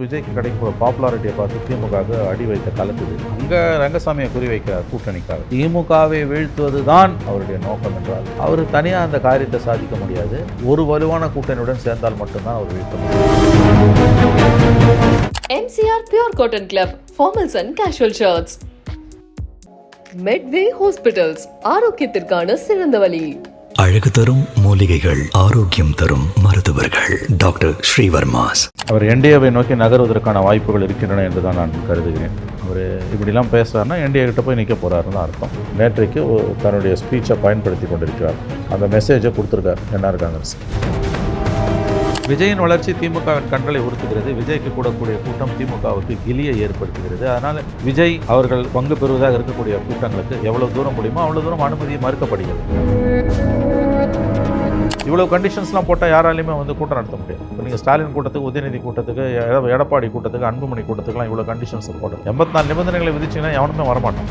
விஜய்க்கு கிடைக்கும் பாப்புலாரிட்டியை பார்த்து திமுகவுக்கு அடி வைத்த கலக்குது. அங்கே ரங்கசாமியை குறிவைக்கிறார் கூட்டணிக்காக. திமுகவை வீழ்த்துவது தான் அவருடைய நோக்கம் என்றால் அவர் தனியாக அந்த காரியத்தை சாதிக்க முடியாது. ஒரு வலுவான கூட்டணியுடன் சேர்ந்தால் மட்டும்தான் அவர் வீழ்த்த முடியும். MCR Pure Cotton Club, formals and casual shirts. Medway Hospitals, ஆரோக்கியத்திற்கான சிறந்த வழி. அழகு தரும் மூலிகைகள், ஆரோக்கியம் தரும் மருத்துவர்கள். டாக்டர் ஸ்ரீவர்மாஸ். அவர் என்டிஏவை நோக்கி நகர்வதற்கான வாய்ப்புகள் இருக்கின்றன என்று தான் நான் கருதுகிறேன். அவர் இப்படிலாம் பேசுகிறாருன்னா என்டிஏ கிட்ட போய் நிற்க போகிறாருன்னு அர்த்தம். நேற்றைக்கு தன்னுடைய ஸ்பீச்சை பயன்படுத்தி கொண்டிருக்கிறார். அந்த மெசேஜை கொடுத்துருக்கார் என்ஆர் காங்கிரஸ். விஜயின் வளர்ச்சி திமுகவின் கண்களை உறுத்துகிறது. விஜய்க்கு கூடக்கூடிய கூட்டம் திமுகவுக்கு கிலியை ஏற்படுத்துகிறது. அதனால் விஜய் அவர்கள் பங்கு பெறுவதாக இருக்கக்கூடிய கூட்டங்களுக்கு எவ்வளவு தூரம் முடியுமோ அவ்வளோ தூரம் அனுமதியை மறுக்கப்படுகிறது. இவ்வளவு கண்டிஷன்ஸ்லாம் போட்டால் யாராலையுமே கூட்டம் நடத்த முடியும். இப்போ நீங்கள் ஸ்டாலின் கூட்டத்துக்கு, உதயநிதி கூட்டத்துக்கு, எடப்பாடி கூட்டத்துக்கு, அன்புமணி கூட்டத்துக்குலாம் இவ்வளோ கண்டிஷன்ஸ் போட்டு 84 நிபந்தனைகளை விதிச்சிங்கன்னா எவனுமே வரமாட்டான்.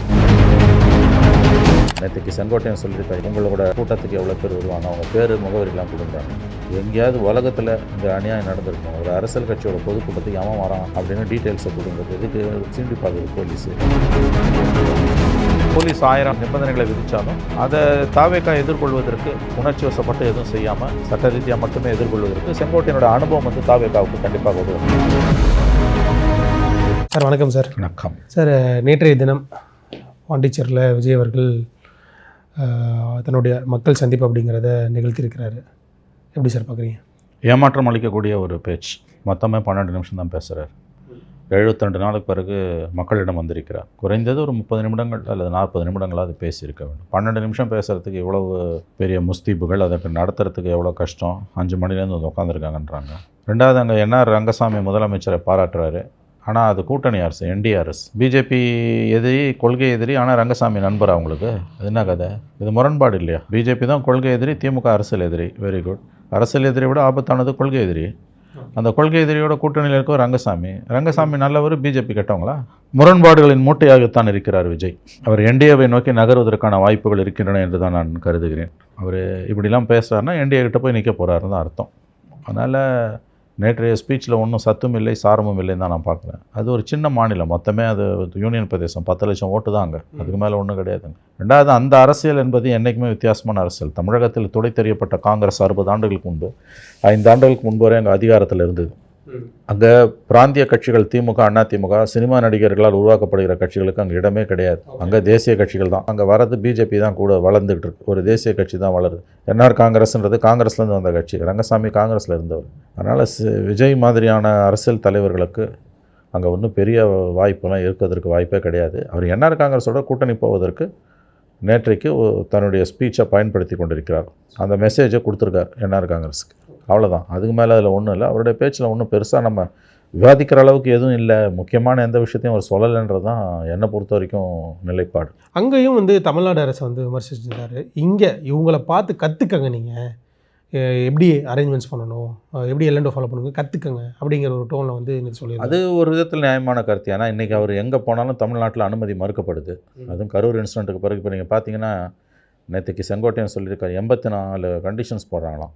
நேற்றுக்கு செங்கோட்டையன் சொல்லியிருக்காரு, உங்களோட கூட்டத்துக்கு எவ்வளோ பேர் வருவாங்க, அவங்க பேர் முகவரிலாம் கொடுக்குறாங்க. எங்கேயாவது உலகத்தில் இந்த அநியாயம் நடந்திருக்கும். ஒரு அரசியல் கட்சியோட பொதுக்கூட்டத்துக்கு எவன் வரான் அப்படின்னு டீட்டெயில்ஸை கொடுக்குறது. இதுக்கு சீண்டி பார்க்குது போலீஸ் 1000 நிபந்தனைகளை விதித்தாலும் அதை தாவேக்கா எதிர்கொள்வதற்கு உணர்ச்சி வசப்பட்டு எதுவும் செய்யாமல் சட்ட ரீதியாக மட்டுமே எதிர்கொள்வதற்கு செங்கோட்டையனோட அனுபவம் தாவேக்காவுக்கு கண்டிப்பாக உதவும். சார் வணக்கம் சார். வணக்கம் சார். நேற்றைய தினம் பாண்டிச்சேரியில் விஜய் அவர்கள் தன்னுடைய மக்கள் சந்திப்பு அப்படிங்கிறத நிகழ்த்தியிருக்கிறாரு. எப்படி சார் பார்க்குறீங்க? ஏமாற்றம் அளிக்கக்கூடிய ஒரு பேச்சு. மொத்தமே 12 நிமிஷம் தான் பேசுகிறார். 72 நாளுக்கு பிறகு மக்களிடம் வந்திருக்கிறார். குறைந்தது ஒரு 30 நிமிடங்கள் அல்லது 40 நிமிடங்களாவது பேசியிருக்க வேண்டும். 12 நிமிஷம் பேசுகிறதுக்கு இவ்வளவு பெரிய முஸ்தீபுகள், அதற்கு நடத்துறதுக்கு எவ்வளோ கஷ்டம். 5 மணிலேருந்து உட்காந்துருக்காங்கன்றாங்க. ரெண்டாவது அங்கே என்ஆர் ரங்கசாமி முதலமைச்சரை பாராட்டுறாரு. ஆனால் அது கூட்டணி அரசு, என்டிஏ அரசு. பிஜேபி எதிரி, கொள்கை எதிரி, ஆனால் ரங்கசாமி நண்பர் அவங்களுக்கு. அது என்ன கதை? இது முரண்பாடு இல்லையா? பிஜேபி தான் கொள்கை எதிரி, திமுக அரசியல் எதிரி. Very good. அரசியல் எதிரியை விட ஆபத்தானது கொள்கை எதிரி. அந்த கொள்கை எதிரியோட கூட்டணியில் இருக்க ரங்கசாமி நல்லவர், பிஜேபி கெட்டவங்களா? முரண்பாடுகளின் மூட்டையாகத்தான் இருக்கிறார் விஜய். அவர் என்டிஏவை நோக்கி நகர்வதற்கான வாய்ப்புகள் இருக்கின்றன என்று தான் நான் கருதுகிறேன். அவர் இப்படிலாம் பேசுகிறாருன்னா என்டிஏ கிட்ட போய் நிற்க போகிறாருன்னு தான் அர்த்தம். அதனால் நேற்றைய ஸ்பீச்சில் ஒன்றும் சத்தும் இல்லை, சாரமும் இல்லைன்னு தான் நான் பார்க்குறேன். அது ஒரு சின்ன மாநிலம், மொத்தமே அது யூனியன் பிரதேசம், 10 லட்சம் ஓட்டு தான் அங்கே. அதுக்கு மேலே ஒன்றும் கிடையாதுங்க. ரெண்டாவது, அந்த அரசியல் என்பது என்றைக்குமே வித்தியாசமான அரசியல். தமிழகத்தில் துடை தெரியப்பட்ட காங்கிரஸ் 60 ஆண்டுகளுக்கு முன்பு, 5 ஆண்டுகளுக்கு முன்பு வரை அங்கே அதிகாரத்தில் இருந்தது. அங்கே பிராந்திய கட்சிகள், திமுக, அண்ணா திமுக, சினிமா நடிகர்களால் உருவாக்கப்படுகிற கட்சிகளுக்கு அங்கே இடமே கிடையாது. அங்கே தேசிய கட்சிகள் தான். அங்கே வரது பிஜேபி தான் கூட வளர்ந்துகிட்டு இருக்கு. ஒரு தேசிய கட்சி தான் வளருது. என்ஆர் காங்கிரஸ்ன்றது காங்கிரஸ்லேருந்து வந்த கட்சி. ரங்கசாமி காங்கிரஸில் இருந்தவர். அதனால் விஜய் மாதிரியான அரசியல் தலைவர்களுக்கு அங்கே ஒன்றும் பெரிய வாய்ப்பெல்லாம் இருக்கிறதுக்கு வாய்ப்பே கிடையாது. அவர் என்ஆர் காங்கிரஸோட கூட்டணி போவதற்கு நேற்றைக்கு தன்னுடைய ஸ்பீச்சை பயன்படுத்தி கொண்டிருக்கிறார். அந்த மெசேஜை கொடுத்துருக்கார் என்ஆர் காங்கிரஸுக்கு. அவ்வளோதான். அதுக்கு மேலே அதில் ஒன்றும் இல்லை. அவருடைய பேச்சில் ஒன்றும் பெருசாக நம்ம விவாதிக்கிற அளவுக்கு எதுவும் இல்லை. முக்கியமான எந்த விஷயத்தையும் அவர் சொல்லலைன்றது தான் என்னை பொறுத்த வரைக்கும் நிலைப்பாடு. அங்கேயும் தமிழ்நாடு அரசை விமர்சிச்சிருந்தாரு. இங்கே இவங்களை பார்த்து கற்றுக்கங்க, நீங்கள் எப்படி அரேஞ்ச்மெண்ட்ஸ் பண்ணணும், எப்படி எல்என்டோ ஃபாலோ பண்ணுங்க, கற்றுக்கங்க அப்படிங்கிற ஒரு டோனில் இன்னைக்கு சொல்லி. அது ஒரு விதத்தில் நியாயமான கருத்து. ஏன்னா இன்றைக்கி அவர் எங்கே போனாலும் தமிழ்நாட்டில் அனுமதி மறுக்கப்படுது. அதுவும் கரூர் இன்சிடென்ட்டுக்கு பிறகு இப்போ நீங்கள் பார்த்தீங்கன்னா, நேற்றுக்கு செங்கோட்டையன் சொல்லியிருக்காரு, 84 கண்டிஷன்ஸ் போடுறாங்களாம்.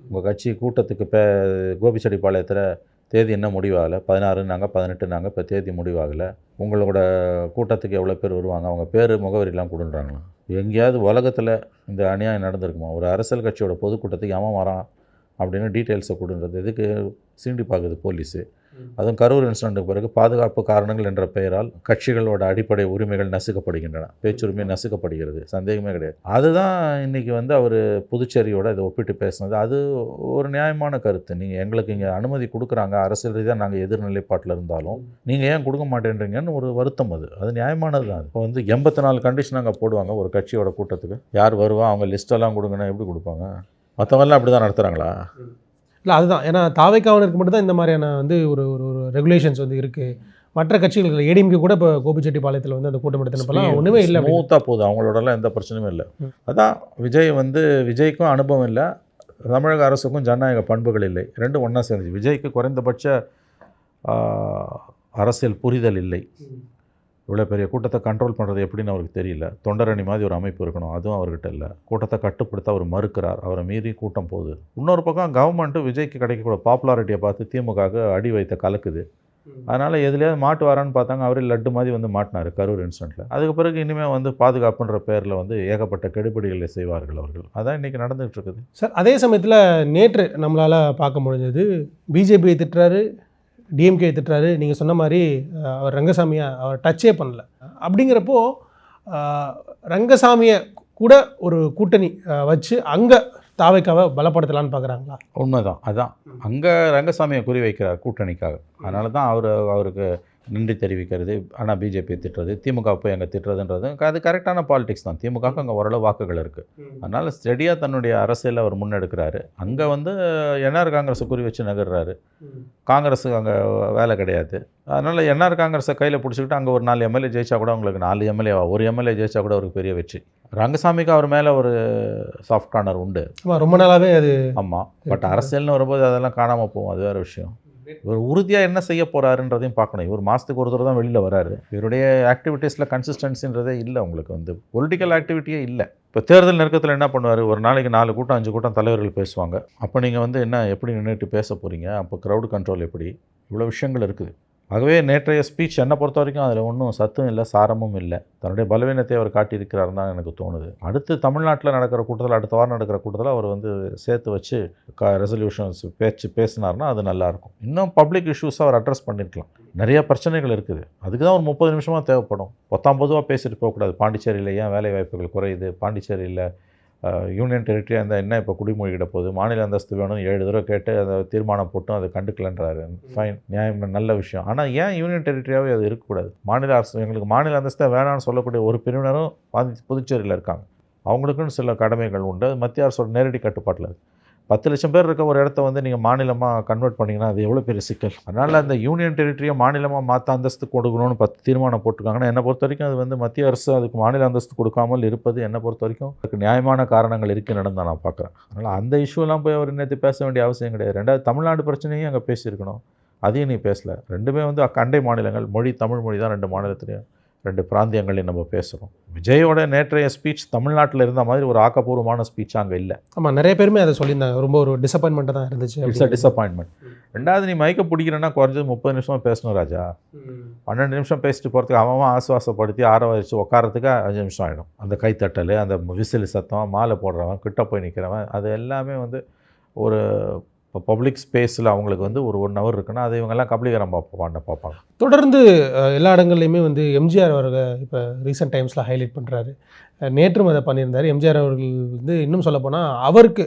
உங்கள் கட்சி கூட்டத்துக்கு இப்போ கோபிச்செட்டிப்பாளையத்தில் தேதி என்ன முடிவாகலை, 16 18 இப்போ தேதி முடிவாகலை. உங்களோட கூட்டத்துக்கு எவ்வளோ பேர் வருவாங்க, அவங்க பேர் முகவரிலாம் கொடுன்றாங்களாம். எங்கேயாவது உலகத்தில் இந்த அநியாயம் நடந்திருக்குமா? ஒரு அரசியல் கட்சியோட பொதுக்கூட்டத்துக்கு எவன் வரான் அப்படின்னு டீட்டெயில்ஸை கொடுன்றது. இதுக்கு சீண்டி பார்க்குது போலீஸு. அதுவும் கரூர் இன்சிடென்ட்டுக்கு பிறகு பாதுகாப்பு காரணங்கள் என்ற பெயரால் கட்சிகளோட அடிப்படை உரிமைகள் நசுக்கப்படுகின்றன. பேச்சுரிமை நசுக்கப்படுகிறது, சந்தேகமே கிடையாது. அதுதான் இன்றைக்கி அவர் புதுச்சேரியோட இதை ஒப்பிட்டு பேசுனது. அது ஒரு நியாயமான கருத்து. நீங்கள் எங்களுக்கு இங்கே அனுமதி கொடுக்குறாங்க, அரசியல் ரீதியாக நாங்கள் எதிர்நிலைப்பாட்டில் இருந்தாலும் நீங்கள் ஏன் கொடுக்க மாட்டேன்றீங்கன்னு ஒரு வருத்தம். அது நியாயமானது தான். இப்போ 84 கண்டிஷன் அங்கே போடுவாங்க ஒரு கட்சியோட கூட்டத்துக்கு. யார் வருவா, அவங்க லிஸ்ட்டெல்லாம் கொடுங்கன்னா எப்படி கொடுப்பாங்க? மற்றவங்களாம் அப்படி தான் நடத்துகிறாங்களா? இல்லை, அதுதான். ஏன்னா தாவேக்காவினருக்கு மட்டும் தான் இந்த மாதிரியான ஒரு ஒரு ரெகுலேஷன்ஸ் இருக்குது. மற்ற கட்சிகள் ஏடிஎம்கே கூட இப்போ கோபிச்செட்டிப்பாளையத்தில் அந்த கூட்டம் எடுத்தப்பெல்லாம் ஒன்றுமே இல்லை, ஸ்மூத்தாக போகுது. அவங்களோடலாம் எந்த பிரச்சனையும் இல்லை. அதான் விஜய் விஜய்க்கும் அனுபவம் இல்லை, தமிழக அரசுக்கும் ஜனநாயக பண்புகள் இல்லை. ரெண்டும் ஒன்றா சேர்ந்துச்சு. விஜய்க்கு குறைந்தபட்ச அரசியல் புரிதல் இல்லை. இவ்வளோ பெரிய கூட்டத்தை கண்ட்ரோல் பண்ணுறது எப்படின்னு அவருக்கு தெரியல. தொண்டரணி மாதிரி ஒரு அமைப்பு இருக்கணும், அதுவும் அவர்கிட்ட இல்லை. கூட்டத்தை கட்டுப்படுத்த அவர் மறுக்கிறார். அவரை மீறி கூட்டம் போகுது. இன்னொரு பக்கம் கவர்மெண்ட்டு விஜய்க்கு கிடைக்கக்கூடிய பாப்புலாரிட்டியை பார்த்து திமுகவுக்கு அடி வைத்த கலக்குது. அதனால் எதுலேயாவது மாட்டு வரான்னு பார்த்தாங்க, அவரே லட்டு மாதிரி வந்து மாட்டினார் கரூர் இன்சிடெண்ட்டில். அதுக்கு பிறகு இனிமேல் வந்து பாதுகாப்புன்ற பேரில் வந்து ஏகப்பட்ட கெடுபிடிகளை செய்வார்கள் அவர்கள். அதான் இன்றைக்கி நடந்துகிட்டு இருக்குது. சார் அதே சமயத்தில் நேற்று நம்மளால் பார்க்க முடிஞ்சது, பிஜேபியை திட்டுறாரு, டிஎம்கே திட்டுறாரு. நீங்கள் சொன்ன மாதிரி அவர் ரங்கசாமியை அவர் டச்சே பண்ணல. அப்படிங்கிறப்போ ரங்கசாமியை கூட ஒரு கூட்டணி வச்சு அங்கே தாவைக்காவை பலப்படுத்தலான்னு பார்க்குறாங்களா? உண்மைதான். அதான் அங்கே ரங்கசாமியை குறி வைக்கிறார் கூட்டணிக்காக. அதனால தான் அவருக்கு நன்றி தெரிவிக்கிறது, ஆனால் பிஜேபியை திட்டுறது, திமுக போய் அங்கே திட்டுறதுன்றது அது கரெக்டான பாலிடிக்ஸ் தான். திமுகவுக்கு அங்கே ஓரளவு வாக்குகள் இருக்குது. அதனால் ஸ்டெடியாக தன்னுடைய அரசியலை அவர் முன்னெடுக்கிறாரு. அங்கே வந்து என்ஆர் காங்கிரஸை குறி வச்சு நகர்றாரு. காங்கிரஸுக்கு அங்கே வேலை கிடையாது. அதனால் என்ஆர் காங்கிரஸை கையில் பிடிச்சிக்கிட்டு அங்கே ஒரு 4 எம்எல்ஏ ஜெயிச்சா கூட உங்களுக்கு 4 எம்எல்ஏவா, ஒரு எம்எல்ஏ ஜெயிச்சா கூட அவருக்கு பெரிய வெற்றி. ரங்கசாமிக்கு அவர் மேலே ஒரு சாஃப்ட் கார்னர் உண்டு. ரொம்ப நாளாகவே அது. ஆமாம், பட் அரசியல்னு வரும்போது அதெல்லாம் காணாமல் போகும், அது வேறு விஷயம். இவர் உறுதியாக என்ன செய்ய போகிறாருன்றதையும் பார்க்கணும். இவர் மாதத்துக்கு ஒரு தடவை தான் வெளியில் வராரு. இவருடைய ஆக்டிவிட்டீஸில் கன்சிஸ்டன்சின்றதே இல்லை. உங்களுக்கு வந்து பொலிட்டிக்கல் ஆக்டிவிட்டியே இல்லை. இப்போ தேர்தல் நெருக்கத்தில் என்ன பண்ணுவார், ஒரு நாளைக்கு 4 கூட்டம் 5 கூட்டம் தலைவர்கள் பேசுவாங்க. அப்போ நீங்கள் வந்து என்ன எப்படி நின்றுட்டு பேச போகிறீங்க? அப்போ க்ரௌடு கண்ட்ரோல் எப்படி? இவ்வளோ விஷயங்கள் இருக்குது. ஆகவே நேற்றைய ஸ்பீச் என்னை பொறுத்த வரைக்கும் அதில் ஒன்றும் சத்தும் இல்லை, சாரமும் இல்லை. தன்னுடைய பலவீனத்தை அவர் காட்டியிருக்கிறார் தான் எனக்கு தோணுது. அடுத்து தமிழ்நாட்டில் நடக்கிற கூட்டத்தில், அடுத்த வாரம் நடக்கிற கூட்டத்தில் அவர் வந்து சேர்த்து வச்சு ரெசல்யூஷன்ஸ் பேசினார்னா அது நல்லாயிருக்கும். இன்னும் பப்ளிக் இஷ்யூஸை அவர் அட்ரஸ் பண்ணியிருக்கலாம். நிறைய பிரச்சனைகள் இருக்குது. அதுக்கு தான் ஒரு 30 நிமிஷமாக தேவைப்படும். 19 பேசிட்டு போகக்கூடாது. பாண்டிச்சேரியில் ஏன் வேலை வாய்ப்புகள் குறையுது, பாண்டிச்சேரியில் யூனியன் டெரிட்டரியாக இருந்தால் என்ன இப்போ குடிமொழிகிட போகுது, மாநில அந்தஸ்து வேணும் 7 தடவை கேட்டு அதை தீர்மானம் போட்டும் அதை கண்டுக்கலன்றாரு. ஃபைன், நியாயம், நல்ல விஷயம். ஆனால் ஏன் யூனியன் டெரிட்டரியாகவே அது இருக்கக்கூடாது? மாநில அரசு எங்களுக்கு மாநில அந்தஸ்தை வேணான்னு சொல்லக்கூடிய ஒரு பிரிவினரும் புதுச்சேரியில் இருக்காங்க. அவங்களுக்குன்னு சில கடமைகள் உண்டு. அது மத்திய அரசோட நேரடி கட்டுப்பாட்டில் இருக்குது. 10 லட்சம் பேர் இருக்க ஒரு இடத்த வந்து நீங்கள் மாநிலமாக கன்வெர்ட் பண்ணிங்கன்னா அது எவ்வளோ பெரிய சிக்கல். அதனால் அந்த யூனியன் டெரிட்டரியை மாநிலமாக மாற்ற அந்தஸ்து கொடுக்கணும்னு 10 தீர்மானம் போட்டிருக்காங்கன்னா என்னை பொறுத்த வரைக்கும் அது வந்து மத்திய அரசு அதுக்கு மாநில அந்தஸ்து கொடுக்காமல் இருப்பது என்னை பொறுத்த வரைக்கும் அதுக்கு நியாயமான காரணங்கள் இருக்குன்னு தான் நான் பார்க்குறேன். அதனால் அந்த இஷ்யூலாம் போய் அவர் நேற்று பேச வேண்டிய அவசியம் கிடையாது. 2வது தமிழ்நாடு பிரச்சனையும் அங்கே பேசியிருக்கணும். அதையும் நீ பேசலை. ரெண்டுமே வந்து அண்டை மாநிலங்கள். மொழி தமிழ் மொழி தான் 2 மாநிலத்திலையும் 2 பிராந்தியங்களையும் நம்ம பேசுகிறோம். விஜயோட நேற்றைய ஸ்பீச் தமிழ்நாட்டில் இருந்த மாதிரி ஒரு ஆக்கப்பூர்வமான ஸ்பீச் அங்கே இல்லை. ஆமாம், நிறைய பேருமே அதை சொல்லியிருந்தாங்க. ரொம்ப ஒரு டிசப்பாயின்மெண்ட்டாக தான் இருந்துச்சு. It's a disappointment. 2வது நீ மைக்க பிடிக்கிறேன்னா குறைஞ்சது 30 நிமிஷமாக பேசணும் ராஜா. 12 நிமிஷம் பேசிட்டு போகிறதுக்கு அவன் ஆசுவாசப்படுத்தி ஆரவாரிச்சு உட்காரத்துக்கு 5 நிமிஷம் ஆகிடும். அந்த கைத்தட்டல், அந்த விசில் சத்தம், மாலை போடுறவன், கிட்ட போய் நிற்கிறவன், அது எல்லாமே வந்து ஒரு இப்போ பப்ளிக் ஸ்பேஸில் அவங்களுக்கு வந்து ஒரு 1 ஹவர் இருக்குன்னா அதை இவங்கெல்லாம் கபலீகரம் பார்ப்பாங்க. தொடர்ந்து எல்லா இடங்கள்லையுமே வந்து எம்ஜிஆர் அவர்கள் இப்போ ரீசெண்ட் டைம்ஸில் ஹைலைட் பண்ணுறாரு. நேற்றும் அதை பண்ணியிருந்தார். எம்ஜிஆர் அவர்கள் வந்து இன்னும் சொல்லப்போனால் அவருக்கு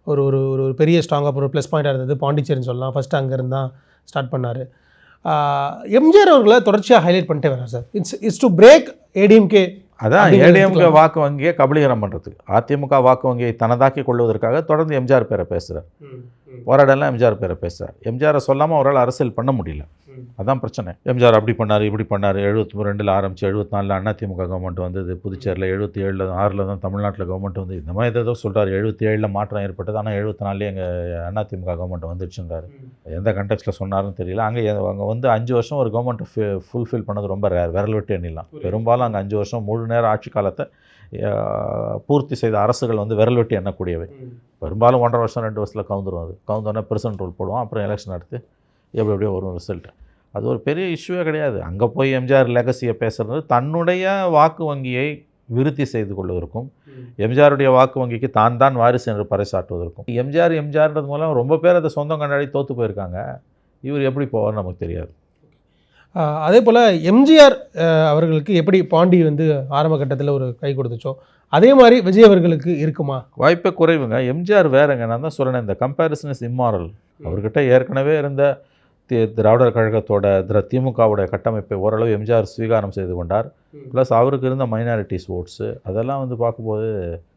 ஒரு ஒரு ஒரு பெரிய ஸ்ட்ராங்காக ஒரு ப்ளஸ் பாயிண்ட்டாக இருந்தது பாண்டிச்சேரின்னு சொல்லலாம். ஃபஸ்ட்டு அங்கேருந்து தான் ஸ்டார்ட் பண்ணார். எம்ஜிஆர் அவர்களை தொடர்ச்சியாக ஹைலைட் பண்ணிட்டே வரார் sir. It's to break ADMK. அதான் ஏடிஎம்கே வாக்கு வங்கியை கபலீகரம் பண்ணுறதுக்கு, அதிமுக வாக்கு வங்கியை தனதாக்கி கொள்வதற்காக தொடர்ந்து எம்ஜிஆர் பேரை பேசுகிறார். போராடலாம் எம்ஜிஆர் பேரை பேசுகிறார். எம்ஜிஆரை சொல்லாமல் அவரால் அரசியல் பண்ண முடியல. அதான் பிரச்சனை. எம்ஜிஆர் அப்படி பண்ணார், இப்படி பண்ணார். 72 ஆரம்பிச்சு 74 அதிமுக கவர்மெண்ட் வந்தது. புதுச்சேரியில் 77 6 தான் தமிழ்நாட்டில் கவர்மெண்ட் வந்து இந்த மாதிரி ஏதோ சொல்கிறார். 77 மாற்றம் ஏற்பட்டது. ஆனால் 74 எங்கள் அதிமுக கவர்மெண்ட் வந்துடுச்சுன்றார். எந்த கண்டெக்ஸ்ட்டில் சொன்னார்னு தெரியல. அங்கே வந்து 5 வருஷம் ஒரு கவர்மெண்ட்டை ஃபுல்ஃபில் பண்ணது ரொம்ப ரேர். விரல் விட்டு எண்ணிடலாம். பெரும்பாலும் அங்கே 5 வருஷம் முழு நேர ஆட்சி காலத்தை பூர்த்தி செய்த அரசுகள் வந்து விரல் வெட்டி எண்ணக்கூடியவை. பெரும்பாலும் 1.5 வருஷம் 2 வருஷத்தில் கவுந்துடும். அது கவுந்தோடனே பெர்சன்ட் ரூல் போடுவோம். அப்புறம் எலெக்ஷன் நடத்தி எப்படியோ வரும் ரிசல்ட். அது ஒரு பெரிய இஷ்யூவே கிடையாது. அங்கே போய் எம்ஜிஆர் லெகசியை பேசுகிறது தன்னுடைய வாக்கு வங்கியை விருத்தி செய்து கொள்வதற்கும், எம்ஜிஆருடைய வாக்கு வங்கிக்கு தான் வாரிசு என்று பறைசாட்டுவதற்கும். எம்ஜிஆர்ன்றது மூலம் ரொம்ப பேர் அதை சொந்தம் கண்டாடி தோற்று போயிருக்காங்க. இவர் எப்படி போவார் நமக்கு தெரியாது. அதே போல் எம்ஜிஆர் அவர்களுக்கு எப்படி பாண்டி வந்து ஆரம்ப கட்டத்தில் ஒரு கை கொடுத்துச்சோ அதே மாதிரி விஜய் அவர்களுக்கு இருக்குமா? வாய்ப்பே குறைவுங்க. எம்ஜிஆர் வேறங்க. நான் தான் சொல்கிறேன், இந்த கம்பேரிசன் இஸ் இம்மாரல். அவர்கிட்ட ஏற்கனவே இருந்த திராவிடர் கழகத்தோட திமுகவுடைய கட்டமைப்பை ஓரளவு எம்ஜிஆர் ஸ்வீகாரம் செய்து கொண்டார். ப்ளஸ் அவருக்கு இருந்த மைனாரிட்டிஸ் ஓட்ஸு அதெல்லாம் வந்து பார்க்கும்போது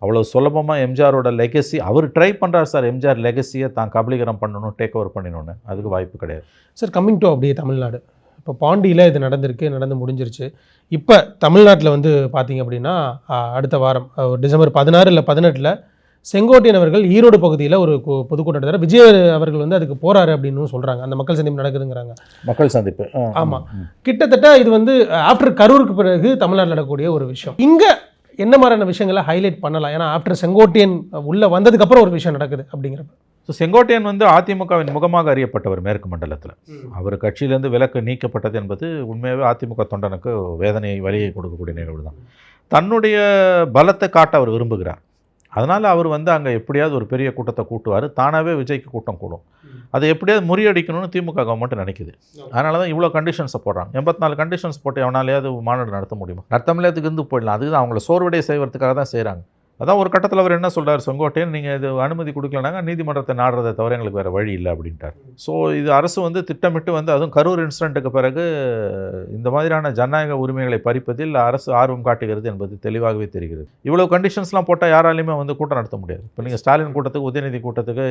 அவ்வளோ சுலபமாக எம்ஜிஆரோட லெகசி அவர் ட்ரை பண்ணுறார் சார். எம்ஜிஆர் லெகசியை தான் கபலீகரம் பண்ணணும், டேக் ஓவர் பண்ணிடணுன்னு. அதுக்கு வாய்ப்பு கிடையாது சார். கம்மிங் டு அப்படியே தமிழ்நாடு, இப்போ பாண்டியில் இது நடந்து முடிஞ்சிருச்சு. இப்போ தமிழ்நாட்டில் வந்து பார்த்திங்க அப்படின்னா அடுத்த வாரம் டிசம்பர் 16 இல்லை 18 செங்கோட்டையன் அவர்கள் ஈரோடு பகுதியில் ஒரு பொதுக்கூட்டத்தை விஜய் அவர்கள் வந்து அதுக்கு போகிறாரு அப்படின்னு சொல்கிறாங்க. அந்த மக்கள் சந்திப்பு நடக்குதுங்கிறாங்க. மக்கள் சந்திப்பு, ஆமாம். கிட்டத்தட்ட இது வந்து ஆஃப்டர் கரூருக்கு பிறகு தமிழ்நாட்டில் நடக்கக்கூடிய ஒரு விஷயம். இங்கே என்ன மாதிரியான விஷயங்களை ஹைலைட் பண்ணலாம்? ஏன்னா ஆஃப்டர் செங்கோட்டையன் உள்ளே வந்ததுக்கப்புறம் ஒரு விஷயம் நடக்குது அப்படிங்கிறப்ப ஸோ செங்கோட்டையன் வந்து அதிமுகவின் முகமாக அறியப்பட்டவர் மேற்கு மண்டலத்தில். அவர் கட்சியிலேருந்து விலக்கு நீக்கப்பட்டது என்பது உண்மையாகவே அதிமுக தொண்டனுக்கு வேதனையை வலியை கொடுக்கக்கூடிய நிகழ்வு தான். தன்னுடைய பலத்தை காட்ட அவர் விரும்புகிறார். அதனால் அவர் வந்து அங்கே எப்படியாவது ஒரு பெரிய கூட்டத்தை கூட்டுவார். தானாகவே விஜய்க்கு கூட்டம் கூடும். அதை எப்படியாவது முறியடிக்கணும்னு திமுக கவர்மெண்ட் நினைக்குது. அதனால தான் இவ்வளோ கண்டிஷன்ஸை போடுறாங்க. 84 கண்டிஷன்ஸ் போட்டு எவனாலேயாவது மாநாடு நடத்த முடியுமா? நடத்தமில்லாததுக்கு இருந்து போயிடலாம். அதுக்கு தான் அவங்கள சோர்வடைய செய்வதற்காக தான் செய்கிறாங்க. அதான் ஒரு கட்டத்தில் அவர் என்ன சொல்கிறார், செங்கோட்டையன் நீங்கள் இது அனுமதி கொடுக்கலனாங்க நீதிமன்றத்தை நாடுறதை தவிர எங்களுக்கு வேறு வழி இல்லை அப்படின்ட்டார். ஸோ இது அரசு வந்து திட்டமிட்டு வந்து அதுவும் கரூர் இன்சிடென்ட்டுக்கு பிறகு இந்த மாதிரியான ஜனநாயக உரிமைகளை பறிப்பதில் அரசு ஆர்வம் காட்டுகிறது என்பது தெளிவாகவே தெரிகிறது. இவ்வளோ கண்டிஷன்ஸ்லாம் போட்டால் யாராலையுமே வந்து கூட்டம் நடத்த முடியாது. இப்போ நீங்கள் ஸ்டாலின் கூட்டத்துக்கு, உதயநிதி கூட்டத்துக்கு,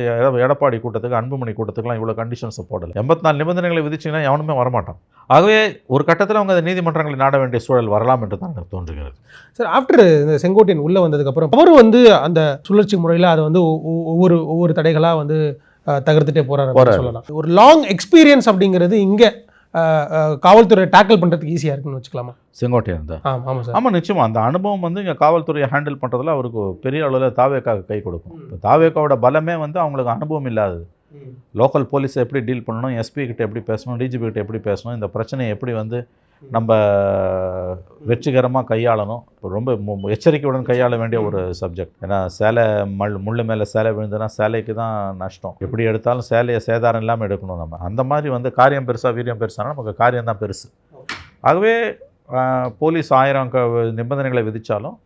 எடப்பாடி கூட்டத்துக்கு, அன்புமணி கூட்டத்துக்குலாம் இவ்வளோ கண்டிஷன்ஸை போடலை. 84 நிபந்தனைகளை விதிச்சிங்கன்னா எவனுமே வரமாட்டான். ஆகவே ஒரு கட்டத்தில் அவங்க அந்த நீதிமன்றங்களை நாட வேண்டிய சூழல் வரலாம் என்று தான் எனக்கு தோன்றுகிறது. சார், ஆஃப்டர் இந்த செங்கோட்டையன் உள்ளே வந்ததுக்கப்புறம் அவரும் வந்து அந்த சுழற்சி முறையில் அதை வந்து ஒவ்வொரு தடைகளாக வந்து தகர்த்துட்டே போகிறாரு சொல்லலாம். ஒரு லாங் எக்ஸ்பீரியன்ஸ் அப்படிங்கிறது இங்கே காவல்துறையை டேக்கிள் பண்ணுறதுக்கு ஈஸியாக இருக்குன்னு வச்சுக்கலாமா? செங்கோட்டையன் தான். ஆமாம் சார். ஆமாம், நிச்சயமாக அந்த அனுபவம் வந்து இங்கே காவல்துறையை ஹேண்டில் பண்ணுறதுல அவருக்கு பெரிய அளவில் தாவேக்காக கை கொடுக்கும். இப்போ தாவேக்காவோட பலமே வந்து அவங்களுக்கு அனுபவம் இல்லாதது. லோக்கல் போலீஸை எப்படி டீல் பண்ணணும், எஸ்பி கிட்ட எப்படி பேசணும், டிஜிபி கிட்ட எப்படி பேசணும், இந்த பிரச்சனையை எப்படி வந்து நம்ம வெற்றிகரமாக கையாளணும், ரொம்ப எச்சரிக்கையுடன் கையாள வேண்டிய ஒரு சப்ஜெக்ட். ஏன்னா சேலை முள்ளு மேலே சேலை விழுந்துன்னா சேலைக்கு தான் நஷ்டம். எப்படி எடுத்தாலும் சேலையை சேதாரம் இல்லாமல் எடுக்கணும். நம்ம அந்த மாதிரி வந்து காரியம் பெருசாக வீரியம் பெருசானா நமக்கு காரியம் தான் பெருசு. ஆகவே போலீஸ் 1000 நிபந்தனைகளை விதித்தாலும்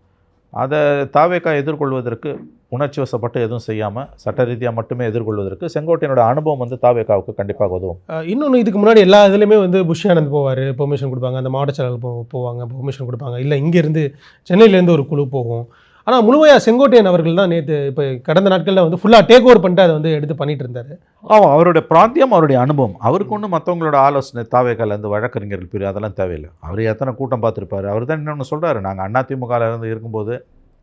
அதை தாவேக்கா எதிர்கொள்வதற்கு உணர்ச்சி வசப்பட்டு எதுவும் செய்யாமல் சட்ட ரீதியாக மட்டுமே எதிர்கொள்வதற்கு செங்கோட்டையனோட அனுபவம் வந்து தாவேக்காவுக்கு கண்டிப்பாக உதவும். இன்னொன்று, இதுக்கு முன்னாடி எல்லா இதுலேயுமே வந்து புஷ் ஆனந்த் போவார், பெர்மிஷன் கொடுப்பாங்க, அந்த மாவட்ட செயலாளர் போவாங்க, பெர்மிஷன் கொடுப்பாங்க, இல்லை இங்கேருந்து சென்னையிலேருந்து ஒரு குழு போகும். ஆனால் முழுமையாக செங்கோட்டையன் அவர்கள் தான் நேற்று இப்போ கடந்த நாட்களில் வந்து ஃபுல்லாக டேக் ஓவர் பண்ணிட்டு அதை வந்து எடுத்து பண்ணிட்டு இருந்தார். ஆமாம், அவருடைய பிராந்தியம், அவருடைய அனுபவம். அவருக்கு ஒன்றும் மற்றவங்களோட ஆலோசனை தாவேக்காலேருந்து வழக்கறிஞர்கள் பிரிவு அதெல்லாம் தேவையில்லை. அவர் எத்தனை கூட்டம் பார்த்துருப்பார். அவர் தான் இன்னொன்று சொல்கிறாரு, நாங்கள் அதிமுகவிலேருந்து இருக்கும்போது,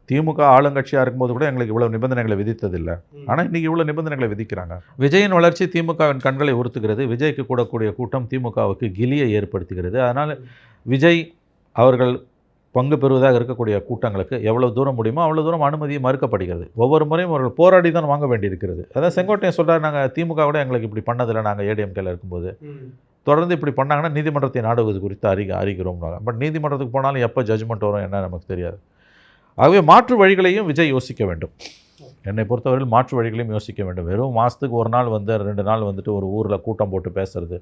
திமுக ஆளுங்கட்சியாக இருக்கும்போது கூட எங்களுக்கு இவ்வளோ நிபந்தனைகளை விதித்ததில்லை. ஆனால் இன்றைக்கி இவ்வளோ நிபந்தனைகளை விதிக்கிறாங்க. விஜயின் வளர்ச்சி திமுகவின் கண்களை உறுத்துகிறது. விஜய்க்கு கூடக்கூடிய கூட்டம் திமுகவுக்கு கிலியை ஏற்படுத்துகிறது. அதனால் விஜய் அவர்கள் பங்கு பெறுவதாக இருக்கக்கூடிய கூட்டங்களுக்கு எவ்வளோ தூரம் முடியுமோ அவ்வளோ தூரம் அனுமதியை மறுக்கப்படுகிறது. ஒவ்வொரு முறையும் அவர்கள் போராடி தான் வாங்க வேண்டியிருக்கிறது. அதான் செங்கோட்டையன் சொல்கிறார், நாங்கள் திமுக கூட எங்களுக்கு இப்படி பண்ணதில்லை, நாங்கள் ஏடிஎம்கேல இருக்கும்போது தொடர்ந்து இப்படி பண்ணாங்கன்னா நீதிமன்றத்தை நாடுவது குறித்து அறிகிறோம்னாங்க. பட் நீதிமன்றத்துக்கு போனாலும் எப்போ ஜட்ஜ்மெண்ட் வரும் என்ன நமக்கு தெரியாது. ஆகவே மாற்று வழிகளையும் விஜய் யோசிக்க வேண்டும். என்னை பொறுத்தவரையில் மாற்று வழிகளையும் யோசிக்க வேண்டும். வெறும் மாதத்துக்கு ஒரு நாள் வந்து 2 நாள் வந்துட்டு ஒரு ஊரில் கூட்டம் போட்டு பேசுறது,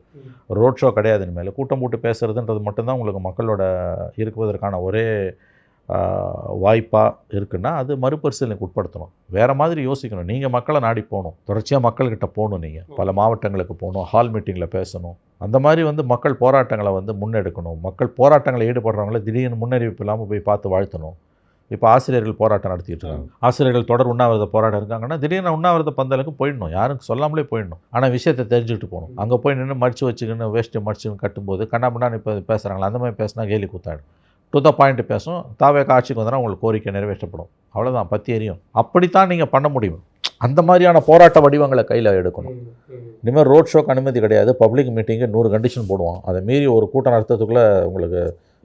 ரோட் ஷோ கிடையாது. இனிமேல் கூட்டம் போட்டு பேசுறதுன்றது மட்டும்தான் உங்களுக்கு மக்களோட இருக்குவதற்கான ஒரே வாய்ப்பாக இருக்குன்னா அது மறுபரிசீலனைக்கு உட்படுத்தணும். வேறு மாதிரி யோசிக்கணும். நீங்கள் மக்களை நாடி போகணும், தொடர்ச்சியாக மக்கள்கிட்ட போகணும், நீங்கள் பல மாவட்டங்களுக்கு போகணும், ஹால் மீட்டிங்கில் பேசணும். அந்த மாதிரி வந்து மக்கள் போராட்டங்களை வந்து முன்னெடுக்கணும். மக்கள் போராட்டங்களை ஈடுபடுறவங்கள திடீர்னு முன்னறிவிப்பு இல்லாமல் போய் பார்த்து வாழ்த்தணும். இப்போ ஆசிரியர்கள் போராட்டம் நடத்திட்டு இருக்காங்க. ஆசிரியர்கள் தொடர் உண்ணாவிரத போராட்டம் இருக்காங்கன்னா திடீர்னு உண்ணாவிரத பந்தலுக்கு போயிடணும், யாருக்கும் சொல்லாமலே போயிடணும். ஆனால் விஷயத்தை தெரிஞ்சுக்கிட்டு போகணும். அங்கே போய் நின்று மடிச்சு வச்சுக்கின்னு வேஸ்ட்டு மடிச்சுன்னு கட்டும்போது கண்ணாமண்ணான்னு இப்போ பேசுகிறாங்களா, அந்த மாதிரி பேசினா கேலி கூத்தாடும். டு த பாயிண்ட் பேசணும். தாவேக்கா ஆட்சிக்கு வந்தால் உங்களுக்கு கோரிக்கை நிறைவேற்றப்படும், அவ்வளோதான், பற்றி எரியும். அப்படித்தான் நீங்கள் பண்ண முடியும். அந்த மாதிரியான போராட்ட வடிவங்களை கையில் எடுக்கணும். இனிமேல் ரோட் ஷோக்கு அனுமதி கிடையாது. பப்ளிக் மீட்டிங்கு 100 கண்டிஷன் போடுவோம். அதை மீறி ஒரு கூட்டம் நடத்துறதுக்குள்ளே உங்களுக்கு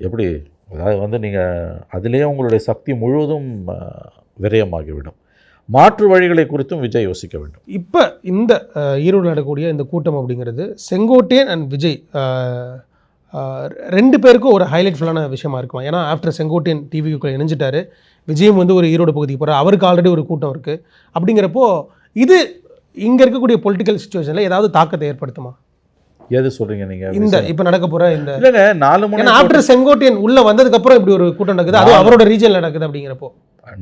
எப்படி, அதாவது வந்து நீங்கள் அதிலேயே உங்களுடைய சக்தி முழுவதும் விரயமாகிவிடும். மாற்று வழிகளை குறித்தும் விஜய் யோசிக்க வேண்டும். இப்போ இந்த ஈரோடு நடக்கக்கூடிய இந்த கூட்டம் அப்படிங்கிறது செங்கோட்டையன் அண்ட் விஜய் 2 பேருக்கும் ஒரு ஹைலைட்ஃபுல்லான விஷயமா இருக்குமா? ஏன்னா ஆஃப்டர் செங்கோட்டையன் டிவிக்குள்ளே இணைஞ்சிட்டாரு, விஜயும் வந்து ஒரு ஈரோடு பகுதிக்கு போகிறார், அவருக்கு ஆல்ரெடி ஒரு கூட்டம் இருக்குது. அப்படிங்கிறப்போ இது இங்கே இருக்கக்கூடிய பொலிட்டிக்கல் சுச்சுவேஷனில் ஏதாவது தாக்கத்தை ஏற்படுத்துமா? எது சொல்கிறீங்க நீங்கள்? இந்த இப்போ நடக்க போகிற இந்த இல்லைங்க 4 முனை ஆஃப்டர் செங்கோட்டையன் உள்ளே வந்ததுக்கப்புறம் இப்படி ஒரு கூட்டம் நடக்குது, அது அவரோட ரீஜனில் நடக்குது. அப்படிங்கிறப்போ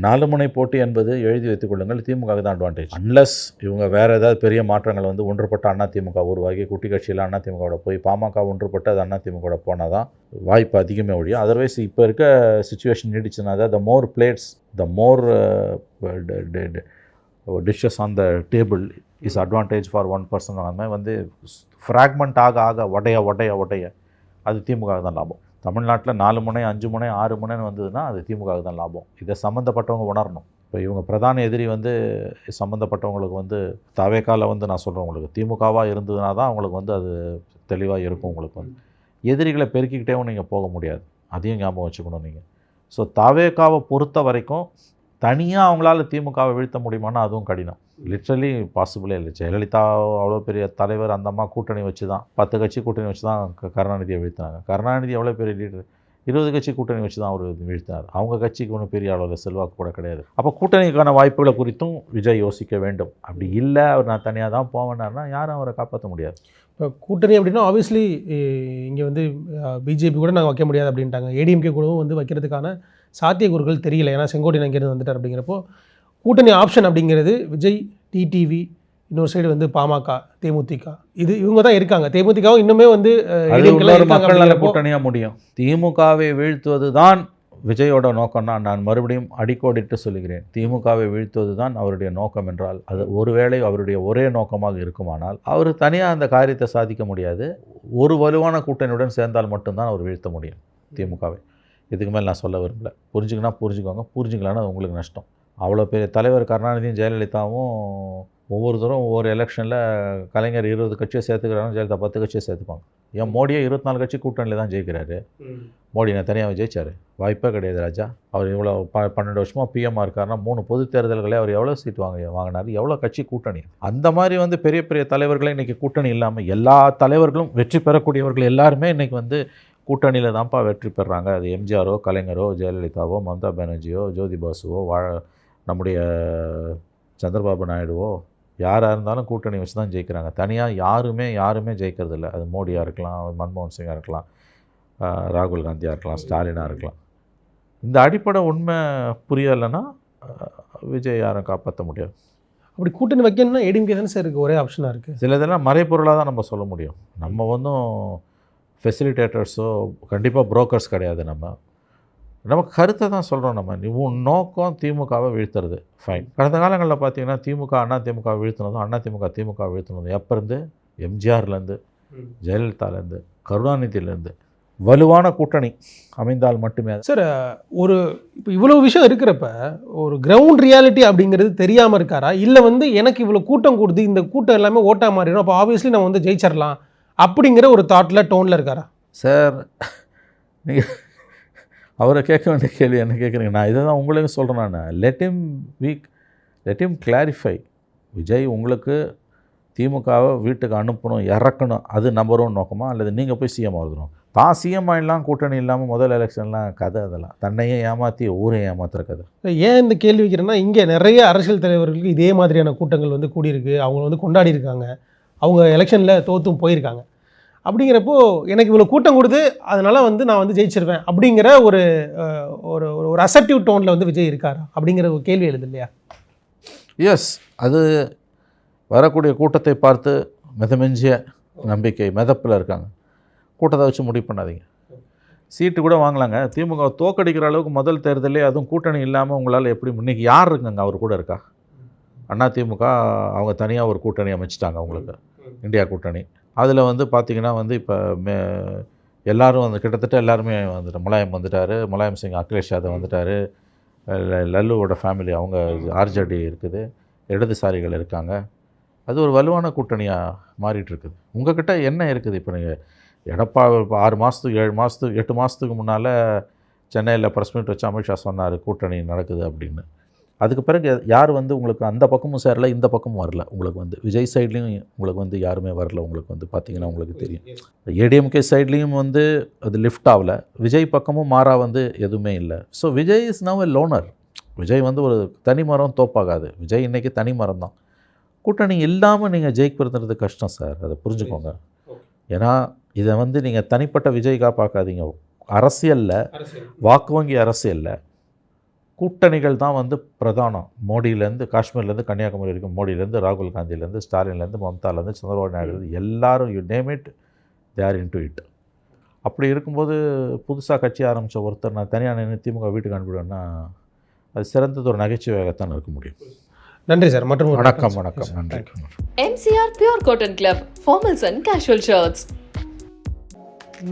4 முனை போட்டி என்பது எழுதி வைத்துக் கொள்ளுங்கள், திமுக தான் அட்வான்டேஜ். அன்லஸ் இவங்க வேறு ஏதாவது பெரிய மாற்றங்கள் வந்து ஒன்றுபட்ட அதிமுக உருவாகி குட்டி கட்சியில் அதிமுகவோட போய் பாமக ஒன்றுபட்டு அது அதிமுகவோட போனால் தான் வாய்ப்பு அதிகமே ஒழியும். அதர்வைஸ் இப்போ இருக்க சுச்சுவேஷன் நீடிச்சுன்னா தான் the more plates the more dishes on the table is advantage for 1%. அந்த மாதிரி வந்து ஃப்ராக்மெண்ட் ஆக உடைய அது திமுக தான் லாபம். தமிழ்நாட்டில் 4 முனை 5 முனை 6 முனைன்னு வந்ததுன்னா அது திமுக தான் லாபம். இதை சம்மந்தப்பட்டவங்க உணரணும். இப்போ இவங்க பிரதான எதிரி வந்து சம்மந்தப்பட்டவங்களுக்கு வந்து தாவேக்கால வந்து நான் சொல்கிறேன், உங்களுக்கு திமுகவாக இருந்ததுனா தான் அவங்களுக்கு வந்து அது தெளிவாக இருக்கும். உங்களுக்கு வந்து எதிரிகளை பெருக்கிக்கிட்டேவும் நீங்கள் போக முடியாது, அதையும் ஞாபகம் வச்சுக்கணும் நீங்கள். ஸோ தாவேக்காவை பொறுத்த வரைக்கும் தனியாக அவங்களால திமுகவை வீழ்த்த முடியுமானா அதுவும் கடினம். லிட்ரலி பாசிபிளே இல்லை. ஜெயலலிதா அவ்வளோ பெரிய தலைவர், அந்த அம்மா கூட்டணி வச்சு தான் 10 கட்சி கூட்டணி வச்சு தான் கருணாநிதியை வீழ்த்தினாங்க. கருணாநிதி எவ்வளோ பெரிய லீடர், 20 கட்சி கூட்டணி வச்சு தான் அவர் வீழ்த்தினார். அவங்க கட்சிக்கு ஒன்றும் பெரிய அளவில் செல்வாக்கு கூட கிடையாது. அப்போ கூட்டணிக்கான வாய்ப்புகளை குறித்தும் விஜய் யோசிக்க வேண்டும். அப்படி இல்லை அவர் நான் தனியாக தான் போவேன்னாருன்னா யாரும் அவரை காப்பாற்ற முடியாது. இப்போ கூட்டணி அப்படின்னா ஆப்வியஸ்லி இங்கே வந்து பிஜேபி கூட நாங்கள் வைக்க முடியாது அப்படின்ட்டாங்க. ஏடிஎம்கே கூடவும் வந்து வைக்கிறதுக்கான சாத்தியக்கூறுகள் தெரியல. ஏன்னா செங்கோட்டையன் அங்கேருந்து வந்துட்டார். அப்படிங்கிறப்போ கூட்டணி ஆப்ஷன் அப்படிங்கிறது விஜய், டிடிவி, இன்னொரு சைடு வந்து பாமக, தேமுதிக, இவங்க தான் இருக்காங்க. தேமுதிகவும் இன்னுமே வந்து மக்கள் நல கூட்டணியாக முடியும். திமுகவை வீழ்த்துவது தான் விஜயோட நோக்கம்னா நான் மறுபடியும் அடிக்கோடிட்டு சொல்லுகிறேன். திமுகவை வீழ்த்துவது தான் அவருடைய நோக்கம் என்றால் அது ஒருவேளை அவருடைய ஒரே நோக்கமாக இருக்குமானால் அவர் தனியாக அந்த காரியத்தை சாதிக்க முடியாது. ஒரு வலுவான கூட்டணியுடன் சேர்ந்தால் மட்டும்தான் அவர் வீழ்த்த முடியும் திமுகவை. இதுக்கு மேலே நான் சொல்ல விரும்பல. புரிஞ்சுக்கனா புரிஞ்சுக்கோங்க, புரிஞ்சுக்கலான்னா உங்களுக்கு நஷ்டம். அவ்வளோ பெரிய தலைவர் கருணாநிதியும் ஜெயலலிதாவும் ஒவ்வொருத்தரும் ஒவ்வொரு எலெக்ஷனில் கலைஞர் 20 கட்சியை சேர்த்துக்கிறாங்க, ஜெயலலிதா 10 கட்சியை சேர்த்துப்பாங்க. ஏன் மோடியே 24 கட்சி கூட்டணியில் தான் ஜெயிக்கிறாரு. மோடி நான் தனியாக ஜெயிச்சார்? வாய்ப்பே கிடையாது ராஜா. அவர் இவ்வளோ 12 வருஷமாக பிஎம்மாக இருக்காருன்னா 3 பொது தேர்தல்களே அவர் எவ்வளோ சீட் வாங்கினார், எவ்வளோ கட்சி கூட்டணி. அந்த மாதிரி வந்து பெரிய பெரிய தலைவர்களே இன்றைக்கி கூட்டணி இல்லாமல் எல்லா தலைவர்களும் வெற்றி பெறக்கூடியவர்கள் எல்லாருமே இன்றைக்கி வந்து கூட்டணியில் தான்ப்பா வெற்றி பெறுறாங்க. அது எம்ஜிஆரோ, கலைஞரோ, ஜெயலலிதாவோ, மம்தா பானர்ஜியோ, ஜோதி பாசுவோ, நம்முடைய சந்திரபாபு நாயுடுவோ, யாராக இருந்தாலும் கூட்டணி வச்சு தான் ஜெயிக்கிறாங்க. தனியாக யாருமே ஜெயிக்கிறதில்ல. அது மோடியாக இருக்கலாம், மன்மோகன் சிங்காக இருக்கலாம், ராகுல் காந்தியாக இருக்கலாம், ஸ்டாலினாக இருக்கலாம். இந்த அடிப்படை உண்மை புரியலைன்னா விஜய் யாரும் காப்பாற்ற முடியாது. அப்படி கூட்டணி வைக்கணும்னா ஏடிஎம்கே தானே சார் இருக்குது, ஒரே ஆப்ஷனாக இருக்குது. சில இதெல்லாம் மறைப்பொருளாக தான் நம்ம சொல்ல முடியும். நம்ம ஒன்றும் ஃபெசிலிட்டேட்டர்ஸோ கண்டிப்பாக புரோக்கர்ஸ் கிடையாது. நம்ம கருத்தை தான் சொல்கிறோம். உன் நோக்கம் திமுகவை வீழ்த்துறது ஃபைன். கடந்த காலங்களில் பார்த்தீங்கன்னா திமுக அதிமுக வீழ்த்தினதும் திமுக வீழ்த்தினதும் எப்போ இருந்து? எம்ஜிஆர்லேருந்து, ஜெயலலிதாலேருந்து, கருணாநிதியிலேருந்து வலுவான கூட்டணி அமைந்தால் மட்டுமே. சார் இப்போ இவ்வளோ விஷயம் இருக்கிறப்ப ஒரு கிரவுண்ட் ரியாலிட்டி அப்படிங்கிறது தெரியாமல் இருக்காரா, இல்லை வந்து எனக்கு இவ்வளோ கூட்டம் கொடுத்து இந்த கூட்டம் எல்லாமே ஓட்டா மாறிடும், அப்போ ஆப்வியஸ்லி நம்ம வந்து ஜெயிச்சிடலாம் அப்படிங்கிற ஒரு தாட்டில் டோனில் இருக்காரா? சார் நீங்கள் அவரை கேட்க வேண்டிய கேள்வி என்ன கேட்குறீங்க? நான் இதை தான் உங்களையும் சொல்கிறேன். நான் லெட் ஹிம் கிளாரிஃபை. விஜய் உங்களுக்கு திமுகவை வீட்டுக்கு அனுப்பணும், இறக்கணும், அது நம்பர் 1 நோக்கமா? அல்லது நீங்கள் போய் சிஎம் ஆகணும்? தான் சிஎம் ஆகிடலாம், கூட்டணி இல்லாமல் முதல் எலெக்ஷன்லாம் கதை. அதெல்லாம் தன்னையே ஏமாற்றி ஊரை ஏமாத்துற கதை. ஏன் இந்த கேள்வி வைக்கிறேன்னா, இங்கே நிறைய அரசியல் தலைவர்களுக்கு இதே மாதிரியான கூட்டங்கள் வந்து கூடியிருக்கு. அவங்க வந்து கொண்டாடி இருக்காங்க, அவங்க எலெக்ஷனில் தோற்றும் போயிருக்காங்க. அப்படிங்கிறப்போ எனக்கு இவ்வளோ கூட்டம் கொடுத்து அதனால் வந்து நான் வந்து ஜெயிச்சிருவேன் அப்படிங்கிற ஒரு ஒரு ஒரு அசர்ட்டிவ் டோனில் வந்து விஜய் இருக்காரா அப்படிங்கிற ஒரு கேள்வி எழுது இல்லையா? எஸ், அது வரக்கூடிய கூட்டத்தை பார்த்து மிதமெஞ்சிய நம்பிக்கை மிதப்பில் இருக்காங்க. கூட்டத்தை வச்சு முடிவு பண்ணாதீங்க. சீட்டு கூட வாங்கலாங்க. திமுக தோக்கடிக்கிற அளவுக்கு முதல் தேர்தலே, அதுவும் கூட்டணி இல்லாமல் உங்களால் எப்படி? இன்றைக்கி யார் இருக்குங்க அவர் கூட இருக்கா? அதிமுக அவங்க தனியாக ஒரு கூட்டணி அமைச்சிட்டாங்க அவங்களுக்கு, இந்தியா கூட்டணி. அதில் வந்து பார்த்திங்கன்னா வந்து இப்போ எல்லோரும் வந்து கிட்டத்தட்ட எல்லாருமே வந்துட்டு, முலாயம் வந்துட்டார், முலாயம் சிங், அகிலேஷ் யாதவ் வந்துட்டார், லல்லுவோட ஃபேமிலி அவங்க ஆர்ஜேடி இருக்குது, இடதுசாரிகள் இருக்காங்க. அது ஒரு வலுவான கூட்டணியாக மாறிட்டுருக்குது. உங்கள்கிட்ட என்ன இருக்குது? இப்போ நீங்கள் எடப்பாடி 6 மாதத்துக்கு 7 மாதத்துக்கு 8 மாதத்துக்கு முன்னால் சென்னையில் ப்ரெஸ் மீட் வச்சு அமித்ஷா சொன்னார் கூட்டணி நடக்குது அப்படின்னு. அதுக்கு பிறகு யார் வந்து உங்களுக்கு அந்த பக்கமும் சேரல, இந்த பக்கமும் வரல. உங்களுக்கு வந்து விஜய் சைட்லேயும் உங்களுக்கு வந்து யாருமே வரல. உங்களுக்கு வந்து பார்த்திங்கன்னா உங்களுக்கு தெரியும், ஏடிஎம்கே சைட்லேயும் வந்து அது லிஃப்ட் ஆகலை. விஜய் பக்கமும் மாறா வந்து எதுவுமே இல்லை. So Vijay is now a loner. Vijay வந்து ஒரு தனி மரம் தோப்பாகாது. விஜய் இன்றைக்கி தனி மரம் தான். கூட்டணி இல்லாமல் நீங்கள் ஜெயிக்கிறது கஷ்டம் சார், அதை புரிஞ்சுக்கோங்க. ஏன்னா இதை வந்து நீங்கள் தனிப்பட்ட விஜய்க்காக பார்க்காதீங்க. அரசியலில், வாக்கு வங்கி அரசியலில் கூட்டணிகள் தான் வந்து பிரதானம். மோடியிலேருந்து காஷ்மீர்லேருந்து கன்னியாகுமரி வரைக்கும், மோடியிலேருந்து ராகுல் காந்திலேருந்து ஸ்டாலின்லேருந்து மம்தாலேருந்து சந்திரபாபு நாயுடு, எல்லாரும் you name it, they are into it. அப்படி இருக்கும்போது புதுசாக கட்சி ஆரம்பித்த ஒருத்தர் நான் தனியாக நின்று திமுக வீட்டுக்கு அனுப்பிடுவேன்னா அது சிறந்தது ஒரு நகைச்சுவையாகத்தான் இருக்க முடியும். நன்றி சார். மற்றும் வணக்கம். நன்றி. MCR Pure Cotton Club Formals and Casual Shirts.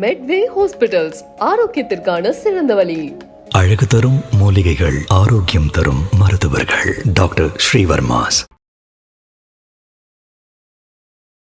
Medway Hospitals ஆரோக்கியத்திற்கான சிறந்த வழி. அழகு தரும் மூலிகைகள், ஆரோக்கியம் தரும் மருத்துவர்கள். டாக்டர் ஸ்ரீவர்மாஸ்.